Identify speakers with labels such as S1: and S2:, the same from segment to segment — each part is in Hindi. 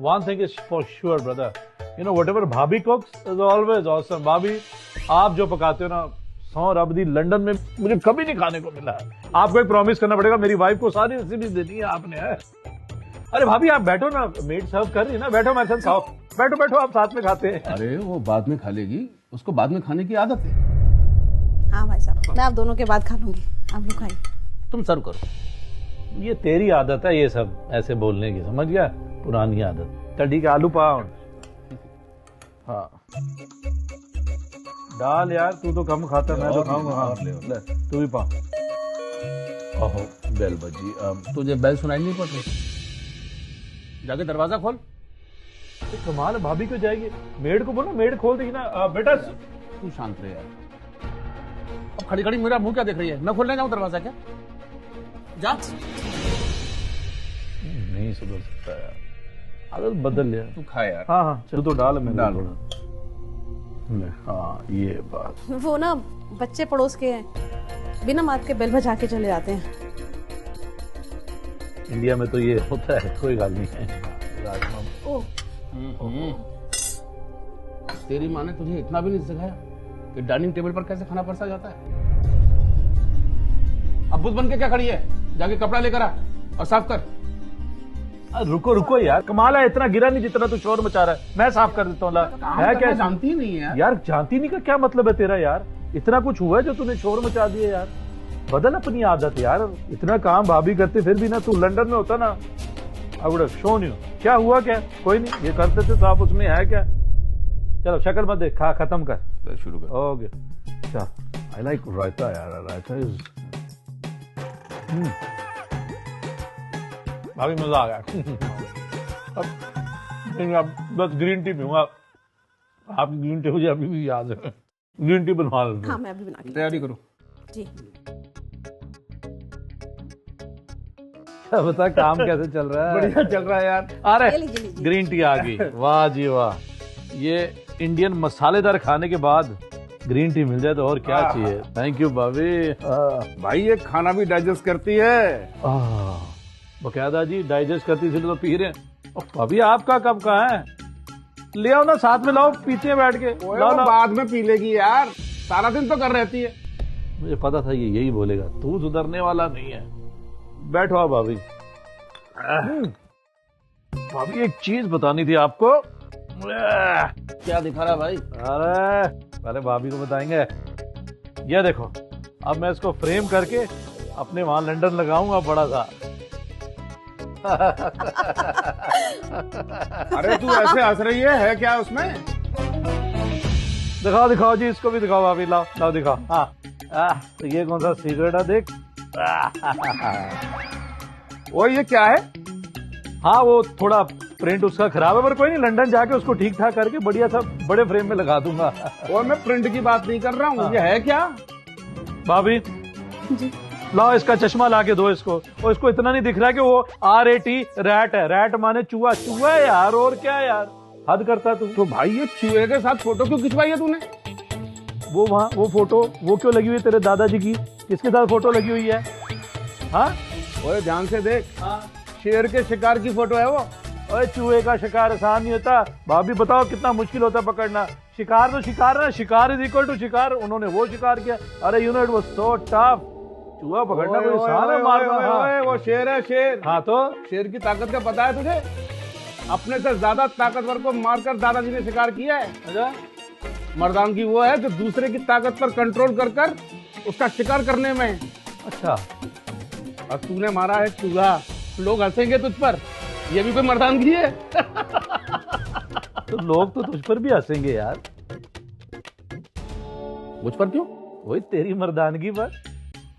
S1: one thing is for sure, brother. You know, whatever भाभी cooks is always awesome. भाभी, आप जो पकाते हो ना, सौ रब दी लंदन में मुझे कभी नहीं खाने को मिला है। आपको एक प्रॉमिस करना पड़ेगा, मेरी वाइफ को सारी रेसिपी देनी है आपने है। अरे भाभी आप बैठो ना, मेड सर्व कर रही है ना, बैठो मेरे साथ खाओ। बैठो बैठो, आप साथ में खाते हैं।
S2: अरे वो बाद में खा लेगी, उसको बाद में खाने की आदत है।
S3: हाँ भाई साहब, मैं आप दोनों के बाद खा लूंगी, आप लोग खाइए।
S2: तुम सर्व करो।
S1: ये तेरी आदत है, ये सब ऐसे बोलने की, समझ गया? पुरानी आदत। चल ठीक है, आलू पाव। हाँ दाल यार, तू तो कम खाता, मैं तो खाऊंगा। हाँ ले, तू भी पा। ओहो बेल बजी।
S2: तुझे बेल सुनाई नहीं पड़ रही? जाके दरवाजा खोल।
S1: कमाल है, भाभी क्यों जाएगी? मेड को बोलो, मेड खोल देगी ना। बेटा
S2: तू शांत रहे यार। अब खड़ी खड़ी मेरा मुंह क्या देख रही है? मैं खोलने जाऊं दरवाजा क्या? जा।
S1: नहीं सुधर सकता यार, आदत बदल लिया।
S2: तू खा यार।
S1: हाँ हाँ चल, तो डाल, मैं
S2: डाल।
S1: हाँ ये बात।
S3: वो ना बच्चे पड़ोस के हैं, बिना बात के बेल बजा के चले जाते हैं।
S1: इंडिया में तो ये होता है, कोई गाल नहीं है।
S3: ओह
S2: तेरी माँ ने तुझे इतना भी नहीं सिखाया कि डाइनिंग टेबल पर कैसे खाना परसा जाता है? अब बुद्ध बन के क्या खड़ी है? जाके कपड़ा लेकर आ और साफ कर।
S1: रुको रुको यार, कमाल है, इतना गिरा नहीं जितना तू शोर मचा रहा है। मैं साफ कर देता हूँ। है क्या?
S2: जानती ही नहीं है
S1: यार जानती नहीं का क्या मतलब है तेरा यार? इतना कुछ हुआ है जो तूने शोर मचा दिया यार? बदल अपनी आदत यार। इतना काम भाभी करते फिर भी ना, तू लंदन में होता ना, I would have shown you. क्या हुआ क्या? कोई नहीं, ये करते थे साफ, उसमें है क्या? चलो शक्ल मत देख, खा खत्म कर,
S2: शुरू कर।
S1: ओके अच्छा। आई लाइक रायता यार, रायता इज भाभी मजा आ गया। अब बस ग्रीन टी पीऊंगा। आपकी ग्रीन टी मुझे अभी भी याद है। ग्रीन टी बनवा लो।
S3: हाँ मैं अभी बना के
S2: तैयारी करो
S3: जी।
S1: बता काम कैसे चल रहा है?
S2: बढ़िया चल रहा है यार।
S1: अरे
S3: ये लीजिए।
S1: ग्रीन टी आ गई, वाह जी वाह। ये इंडियन मसालेदार खाने के बाद ग्रीन टी मिल जाए तो और क्या चाहिए। थैंक यू भाभी।
S2: भाई ये खाना भी डाइजेस्ट करती है।
S1: बकायदा जी डाइजेस्ट करती, इसलिए तो पी रहे हैं। भाभी आपका कब का है? ले आओ ना, साथ में लाओ, पीते हैं बैठ के। लाओ लाओ।
S2: बाद में पी लेगी यार, सारा दिन तो कर रहती है।
S1: मुझे पता था ये यही बोलेगा, तू सुधरने वाला नहीं है। बैठो आप भाभी। भाभी एक चीज बतानी थी आपको।
S2: क्या दिखा रहा भाई?
S1: अरे पहले भाभी को बताएंगे। ये देखो, अब मैं इसको फ्रेम करके अपने वहां लंदन लगाऊंगा बड़ा सा।
S2: अरे तू ऐसे हंस रही है क्या उसमें?
S1: दिखाओ दिखाओ जी, इसको भी दिखाओ भाभी, लाओ लाओ दिखाओ। हाँ तो ये कौन सा सिगरेट है देख।
S2: वो ये क्या है?
S1: हाँ वो थोड़ा प्रिंट उसका खराब है, पर कोई नहीं, लंदन जाके उसको ठीक ठाक करके बढ़िया सा बड़े फ्रेम में लगा दूंगा।
S2: और मैं प्रिंट की बात नहीं कर रहा हूँ। ये है क्या?
S1: भाभी
S3: जी
S1: लाओ इसका चश्मा ला के दो इसको। और इसको इतना नहीं दिख रहा है कि वो RAT रैट है। रैट माने चूहा, चूहा है यार, और क्या यार, हद करता तू।
S2: तो भाई ये चूहे के साथ फोटो क्यों खिंचवाई है तूने?
S1: वो वहाँ वो फोटो वो क्यों लगी हुई है तेरे दादाजी की? किसके साथ फोटो लगी हुई है? हाँ
S2: ओए ध्यान से देख, शेर के शिकार की फोटो है वो।
S1: ओए चूहे का शिकार आसान नहीं होता भाभी, बताओ कितना मुश्किल होता पकड़ना। शिकार तो शिकार ना, शिकार इज इक्वल टू शिकार। उन्होंने वो शिकार किया। अरे you know it was so tough. चूहा पकड़ना कोई आसान है मारना।
S2: वो शेर है, शेर।
S1: हाँ तो
S2: शेर की ताकत का पता है तुझे? अपने से ज्यादा ताकतवर को मारकर दादाजी ने शिकार किया है।
S1: अच्छा,
S2: मर्दानगी वो है जो दूसरे की ताकत पर कंट्रोल कर कर उसका शिकार करने में।
S1: अच्छा
S2: और तूने मारा है चूहा, लोग हंसेंगे तुझ पर। ये भी कोई मर्दानगी है?
S1: तो लोग तो तुझ पर भी हंसेंगे यार।
S2: मुझ पर क्यों?
S1: वही तेरी मर्दानगी पर।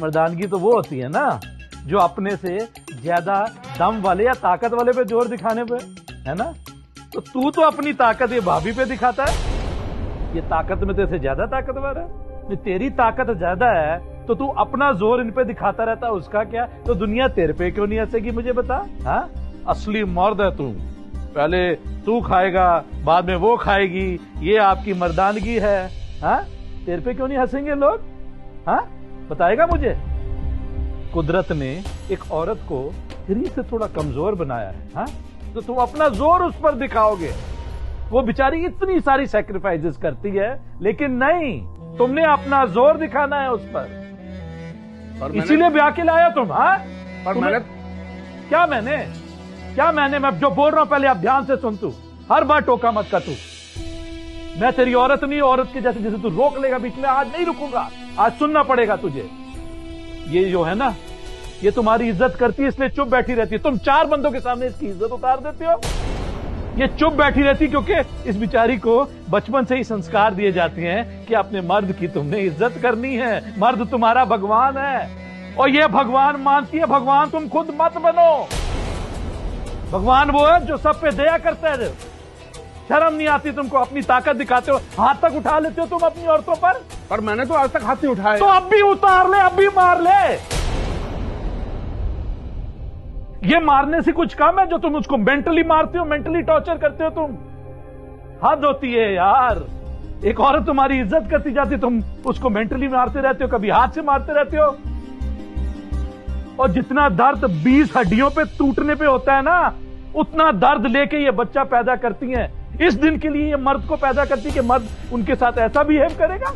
S1: मर्दानगी तो वो होती है ना जो अपने से ज्यादा दम वाले या ताकत वाले पे जोर दिखाने पे, है ना? तो तू तो अपनी ताकत ये भाभी पे दिखाता है। ये ताकत में तेरे से ज्यादा ताकतवर है। तेरी ताकत ज्यादा है तो तू अपना जोर इन पे दिखाता रहता है, उसका क्या? तो दुनिया तेरे पे क्यों नहीं हंसेगी, मुझे बता। हाँ असली मर्द है तू। पहले तू खाएगा, बाद में वो खाएगी, ये आपकी मर्दानगी है। हाँ तेरे पे क्यों नहीं हंसेंगे लोग? हाँ बताएगा मुझे। कुदरत ने एक औरत को शरीर से थोड़ा कमजोर बनाया है। हाँ तो तुम अपना जोर उस पर दिखाओगे। वो बेचारी इतनी सारी सैक्रिफाइसेस करती है, लेकिन नहीं, तुमने अपना जोर दिखाना है उस पर, इसीलिए ब्याह के लाया तुम। हाँ,
S2: पर मैंने
S1: मैं जो बोल रहा हूं पहले आप ध्यान से सुन। तू हर बार टोका मत कर। तू, मैं तेरी औरत नहीं, औरत के जैसे तू रोक लेगा बीच में, आज नहीं रुकूंगा, आज सुनना पड़ेगा तुझे। ये जो है ना, ये तुम्हारी इज्जत करती है, इसलिए चुप बैठी रहती है। तुम 4 बंदों के सामने इसकी इज्जत उतार देते हो। ये चुप बैठी रहती क्योंकि इस बिचारी को बचपन से ही संस्कार दिए जाते हैं कि अपने मर्द की तुमने इज्जत करनी है, मर्द तुम्हारा भगवान है। और ये भगवान मानती है। भगवान तुम खुद मत बनो। भगवान वो है जो सब पे दया करता है। शर्म नहीं आती तुमको? अपनी ताकत दिखाते हो, हाथ तक उठा लेते हो तुम अपनी औरतों पर।
S2: पर मैंने तो आज तक हाथ नहीं उठाया।
S1: तो अब भी उतार ले, अब भी मार ले। ये मारने से कुछ कम है जो तुम उसको मेंटली मारते हो, मेंटली टॉर्चर करते हो तुम। हद होती है यार। एक औरत तुम्हारी इज्जत करती जाती, तुम उसको मेंटली मारते रहते हो, कभी हाथ से मारते रहते हो। और जितना दर्द 20 हड्डियों पे टूटने पे होता है ना, उतना दर्द लेके ये बच्चा पैदा करती हैं। इस दिन के लिए ये मर्द को पैदा करती है कि मर्द उनके साथ ऐसा बिहेव करेगा।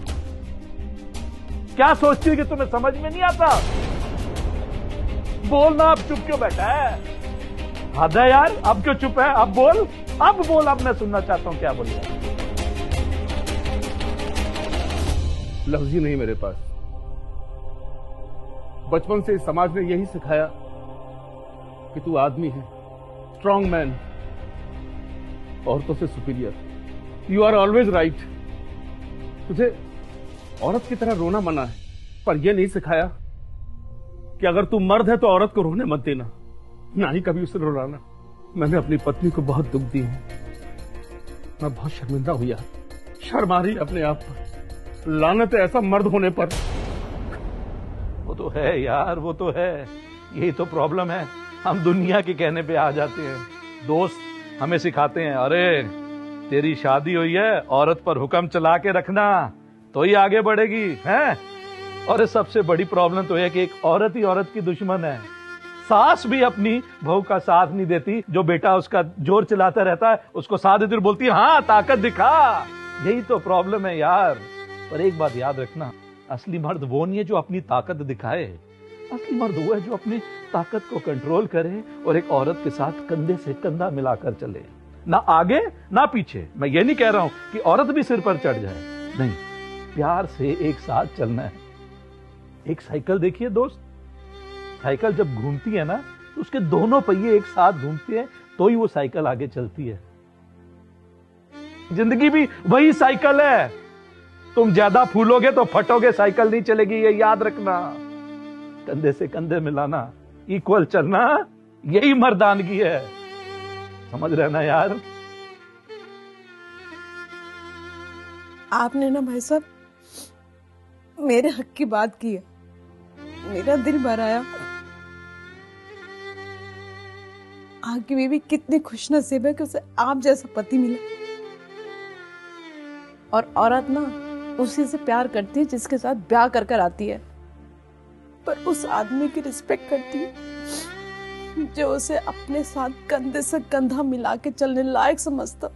S1: क्या सोचती है कि तुम्हें समझ में नहीं आता? बोलना, अब चुप क्यों बैठा है? हद है यार, अब क्यों चुप है? अब बोल, अब बोल, अब मैं सुनना चाहता हूं क्या बोलिए।
S2: लफ्ज ही नहीं मेरे पास। बचपन से इस समाज ने यही सिखाया कि तू आदमी है, स्ट्रॉन्ग मैन, औरतों से superior. You are always right. तुझे औरत की तरह रोना मना है, पर यह नहीं सिखाया कि अगर तू मर्द है तो औरत को रोने मत देना, ना ही कभी उसे रुलाना। मैंने अपनी पत्नी को बहुत दुख दी है। मैं बहुत शर्मिंदा हूं यार, शर्म आ रही है अपने आप पर। लानत है ऐसा मर्द होने पर।
S1: वो तो है यार, वो तो है। यही तो प्रॉब्लम है, हम दुनिया के कहने पे आ जाते हैं। दोस्त हमें सिखाते हैं, अरे तेरी शादी हुई है, औरत पर हुक्म चला के रखना तो ही आगे बढ़ेगी, हैं? और सबसे बड़ी प्रॉब्लम तो है कि एक औरत ही औरत की दुश्मन है। सास भी अपनी बहू का साथ नहीं देती। जो बेटा उसका जोर चलाता रहता है, उसको साथ देती और बोलती है हाँ ताकत दिखा। यही तो प्रॉब्लम है यार। पर एक बात याद रखना, असली मर्द वो नहीं है जो अपनी ताकत दिखाए। असली मर्द वो है जो अपनी ताकत को कंट्रोल करे और एक औरत के साथ कंधे से कंधा मिलाकर चले, ना आगे ना पीछे। मैं ये नहीं कह रहा हूं कि औरत भी सिर पर चढ़ जाए, नहीं, प्यार से एक साथ चलना है। एक साइकिल देखिए दोस्त, साइकिल जब घूमती है ना तो उसके दोनों पहिए एक साथ घूमते हैं तो ही वो साइकिल आगे चलती है। जिंदगी भी वही साइकिल है। तुम ज्यादा फूलोगे तो फटोगे, साइकिल नहीं चलेगी, ये याद रखना। कंधे से कंधे मिलाना, इक्वल चलना, यही मर्दानगी है। समझ रहे ना यार?
S3: आपने ना भाई साहब मेरे हक की बात की है, मेरा दिल भर आया। आपकी बीवी कितनी खुशनसीब है कि उसे आप जैसा पति मिला। और औरत ना उसी से प्यार करती है जिसके साथ ब्याह कर कर आती है, पर उस आदमी की रिस्पेक्ट करती है जो उसे अपने साथ कंधे से कंधा मिला के चलने लायक समझता।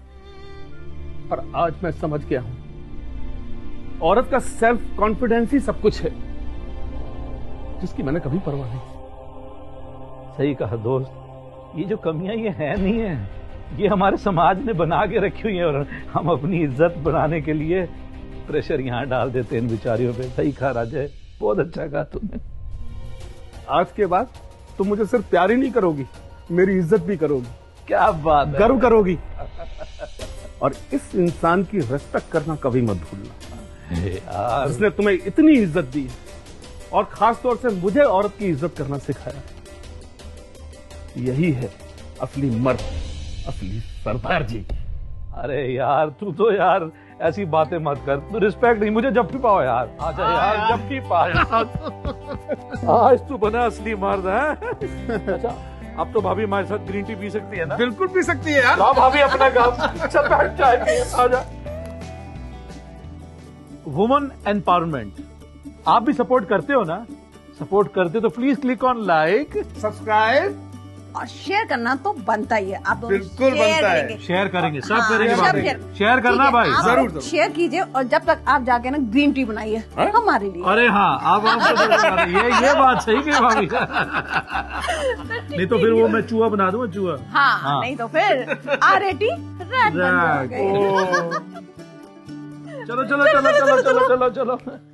S2: पर आज मैं समझ गया हूं, औरत का सेल्फ कॉन्फिडेंस ही सब कुछ है, जिसकी मैंने कभी परवाह नहीं।
S1: सही कहा दोस्त, ये जो कमियां ये है नहीं है, ये हमारे समाज ने बना के रखी हुई है और हम अपनी इज्जत बनाने के लिए प्रेशर यहां डाल देते हैं इन बेचारियों पे। सही कहा राजय, बहुत अच्छा कहा तुमने।
S2: आज के बाद तुम मुझे सिर्फ प्यार ही नहीं करोगी, मेरी इज्जत भी करोगी।
S1: क्या बात है,
S2: गर्व करोगी। और इस इंसान की रिस्पेक्ट करना कभी मत भूलना
S1: यार।
S2: जिसने तुम्हें इतनी इज्जत दी है और खास तौर से मुझे औरत की इज्जत करना सिखाया। यही है असली मर्द, असली सरदार जी।
S1: अरे यार तू तो यार ऐसी बातें मत कर, तू रिस्पेक्ट नहीं, मुझे जब भी पाओ यार, आजा यार, जब भी पाओ। आज तू बना असली मर्द है। अच्छा, अब तो भाभी हमारे साथ ग्रीन टी पी सकती है ना?
S2: बिल्कुल पी सकती है यार।
S1: हाँ भाभी, अपना काम चल बैठ, चाय पी, आजा। वुमन एम्पावरमेंट आप भी सपोर्ट करते हो ना? सपोर्ट करते तो please click on like,
S2: subscribe
S4: और शेयर करना तो बनता ही है। आप दोनों
S5: बिल्कुल
S4: शेयर
S5: बनता है।
S4: करेंगे।
S1: शेयर करेंगे, सब
S4: हाँ,
S1: करेंगे
S4: सब
S1: भाभी। शेयर करना
S4: ठीक है,
S1: भाई।
S4: आप
S5: जरूर, जरूर।
S4: शेयर कीजिए और जब तक आप जाके ना ग्रीन टी बनाइए हमारे लिए।
S1: अरे हाँ, आप ये बात सही कही भाभी। नहीं तो फिर वो मैं चूहा बना दूंगा, चूहा।
S4: हाँ, नहीं तो फिर आरेटी रैट बन जाओगे।
S1: चलो चलो चलो चलो चलो चलो चलो।